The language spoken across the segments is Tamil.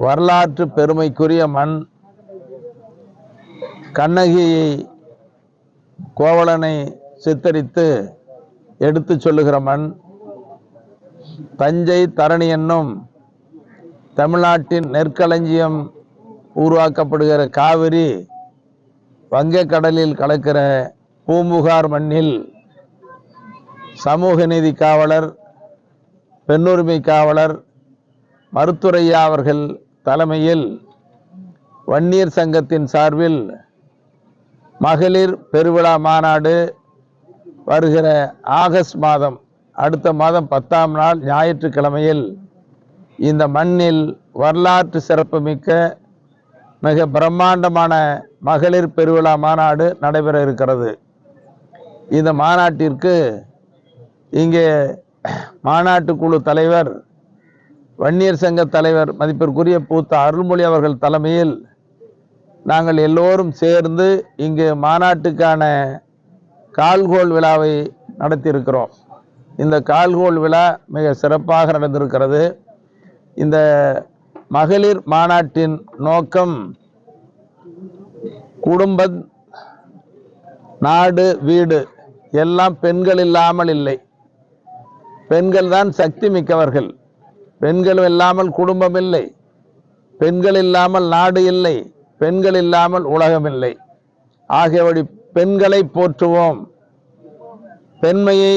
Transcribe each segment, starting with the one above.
வரலாற்று பெருமைக்குரிய மண். கண்ணகி கோவலனை சித்தரித்து எடுத்து சொல்லுகிற மண். தஞ்சை தரணி என்னும் தமிழ்நாட்டின் நெற்களஞ்சியம் உருவாக்கப்படுகிற காவிரி வங்கக்கடலில் கலக்கிற பூம்புகார் மண்ணில் சமூக நீதி காவலர், பெண்ணுரிமை காவலர் மருத்துரையா அவர்கள் தலைமையில் வன்னியர் சங்கத்தின் சார்பில் மகளிர் பெருவிழா மாநாடு வருகிற ஆகஸ்ட் மாதம், அடுத்த மாதம் 10ஆம் நாள் ஞாயிற்றுக்கிழமையில் இந்த மண்ணில் வரலாற்று சிறப்புமிக்க மிக பிரம்மாண்டமான மகளிர் பெருவிழா மாநாடு நடைபெற இருக்கிறது. இந்த மாநாட்டிற்கு இங்கே மாநாட்டு குழு தலைவர், வன்னியர் சங்க தலைவர் மதிப்பிற்குரிய பூத்த அருள்மொழி அவர்கள் தலைமையில் நாங்கள் எல்லோரும் சேர்ந்து இங்கு மாநாட்டுக்கான கால்கோள் விழாவை நடத்தியிருக்கிறோம். இந்த கால்கோள் விழா மிக சிறப்பாக நடந்திருக்கிறது. இந்த மகளிர் மாநாட்டின் நோக்கம் குடும்பம், நாடு, வீடு எல்லாம் பெண்கள் இல்லாமல் இல்லை. பெண்கள் தான் சக்தி மிக்கவர்கள். பெண்கள் இல்லாமல் குடும்பம் இல்லை, பெண்கள் இல்லாமல் நாடு இல்லை, பெண்கள் இல்லாமல் உலகம் இல்லை. ஆகியபடி பெண்களை போற்றுவோம், பெண்மையை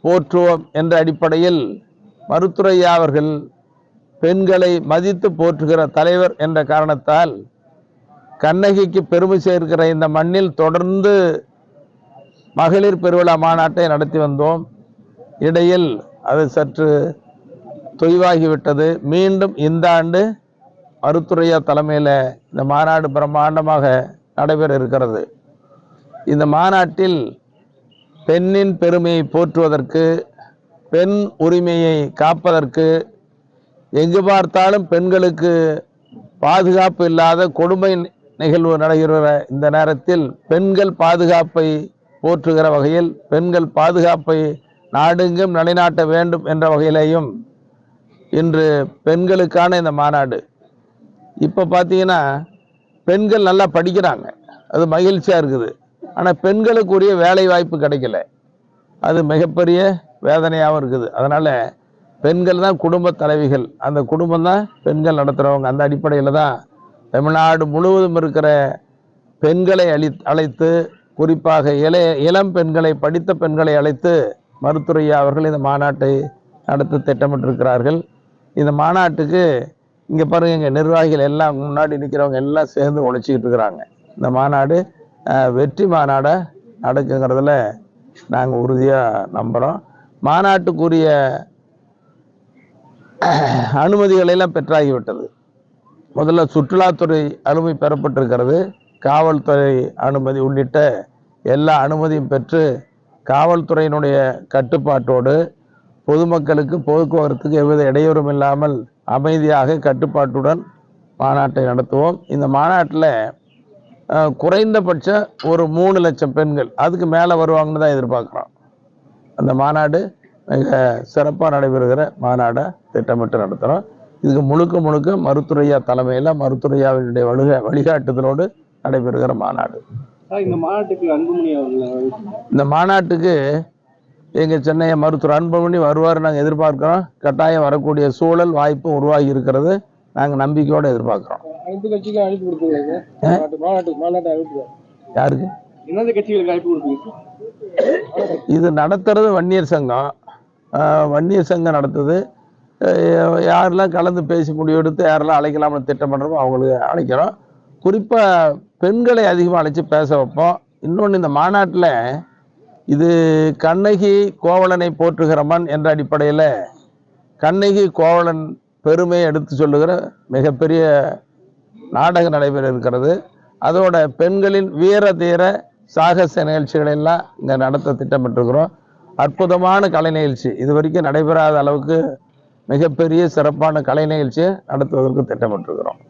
போற்றுவோம் என்ற அடிப்படையில் மருத்துரையா அவர்கள் பெண்களை மதித்து போற்றுகிற தலைவர் என்ற காரணத்தால் கண்ணகிக்கு பெருமை சேர்க்கிற இந்த மண்ணில் தொடர்ந்து மகளிர் பெருவிழா மாநாட்டை நடத்தி வந்தோம். இடையில் அது சற்று தொய்வாகிவிட்டது. மீண்டும் இந்த ஆண்டு மருத்துரையா தலைமையில் இந்த மாநாடு பிரம்மாண்டமாக நடைபெற இருக்கிறது. இந்த மாநாட்டில் பெண்ணின் பெருமையை போற்றுவதற்கு, பெண் உரிமையை காப்பதற்கு, எங்கு பார்த்தாலும் பெண்களுக்கு பாதுகாப்பு இல்லாத கொடுமை நிகழ்வு நடைபெறுகிற இந்த நேரத்தில் பெண்கள் பாதுகாப்பை போற்றுகிற வகையில், பெண்கள் பாதுகாப்பை நாடெங்கும் நிலைநாட்ட வேண்டும் என்ற வகையிலேயும் இன்று பெண்களுக்கான இந்த மாநாடு. இப்போ பார்த்தீங்கன்னா பெண்கள் நல்லா படிக்கிறாங்க, அது மகிழ்ச்சியாக இருக்குது. ஆனால் பெண்களுக்குரிய வேலை வாய்ப்பு கிடைக்கல, அது மிகப்பெரிய வேதனையாகவும் இருக்குது. அதனால் பெண்கள் தான் குடும்ப தலைவிகள், அந்த குடும்பம் தான் பெண்கள் நடத்துகிறவங்க. அந்த அடிப்படையில் தான் தமிழ்நாடு முழுவதும் இருக்கிற பெண்களை அழைத்து, குறிப்பாக இளம் பெண்களை, படித்த பெண்களை அழைத்து மருத்துரையா அவர்கள் இந்த மாநாட்டை நடத்த திட்டமிட்டிருக்கிறார்கள். இந்த மாநாட்டுக்கு இங்கே பாருங்கள், இங்கே நிர்வாகிகள் எல்லாம் முன்னாடி நிற்கிறவங்க எல்லாம் சேர்ந்து உழைச்சிக்கிட்டு இருக்கிறாங்க. இந்த மாநாடு வெற்றி மாநாடாக நடக்குங்கிறதுல நாங்கள் உறுதியாக நம்புகிறோம். மாநாட்டுக்குரிய அனுமதிகளெல்லாம் பெற்றாகிவிட்டது. முதல்ல சுற்றுலாத்துறை அனுமதி பெறப்பட்டிருக்கிறது, காவல்துறை அனுமதி உள்ளிட்ட எல்லா அனுமதியும் பெற்று காவல்துறையினுடைய கட்டுப்பாட்டோடு பொதுமக்களுக்கு போக்குவரத்துக்கு எவ்வித இடையூறும் இல்லாமல் அமைதியாக கட்டுப்பாட்டுடன் மாநாட்டை நடத்துவோம். இந்த மாநாட்டில் குறைந்தபட்சம் ஒரு 3 லட்சம் பெண்கள், அதுக்கு மேலே வருவாங்கன்னு தான் எதிர்பார்க்குறோம். அந்த மாநாடு மிக சிறப்பாக நடைபெறுகிற மாநாடை திட்டமிட்டு நடத்துகிறோம். இதுக்கு முழுக்க மருத்துரையா தலைமையில், மருத்துரையாவினுடைய வழிகாட்டுதலோடு நடைபெறுகிற மாநாடு. இந்த மாநாட்டுக்கு எங்கள் சென்னை மருத்துவர் அன்புமணி வருவார், நாங்கள் எதிர்பார்க்கிறோம். கட்டாயம் வரக்கூடிய சூழல் வாய்ப்பு உருவாகி இருக்கிறது, நாங்கள் நம்பிக்கையோடு எதிர்பார்க்குறோம். யாருக்கு இது நடத்துறது? வன்னியர் சங்கம். வன்னியர் சங்கம் நடத்துது. யாரெல்லாம் கலந்து பேசி முடிவெடுத்து யாரெல்லாம் அழைக்கலாம்னு திட்டம் பண்ணுறோமோ அவங்களுக்கு அழைக்கிறோம். குறிப்பாக பெண்களை அதிகமாக அழைச்சி பேச வைப்போம். இன்னொன்று, இந்த மாநாட்டில் இது கண்ணகி கோவலனை போற்றுகிற மண் என்ற அடிப்படையில் கண்ணகி கோவலன் பெருமையை எடுத்து சொல்லுகிற மிகப்பெரிய நாடகம் நடைபெற இருக்கிறது. அதோட பெண்களின் வீர தீர சாகச நிகழ்ச்சிகளை எல்லாம் இங்கே நடத்த திட்டமிட்டிருக்கிறோம். அற்புதமான கலை நிகழ்ச்சி, இது வரைக்கும் நடைபெறாத அளவுக்கு மிகப்பெரிய சிறப்பான கலை நிகழ்ச்சியை நடத்துவதற்கு திட்டமிட்டிருக்கிறோம்.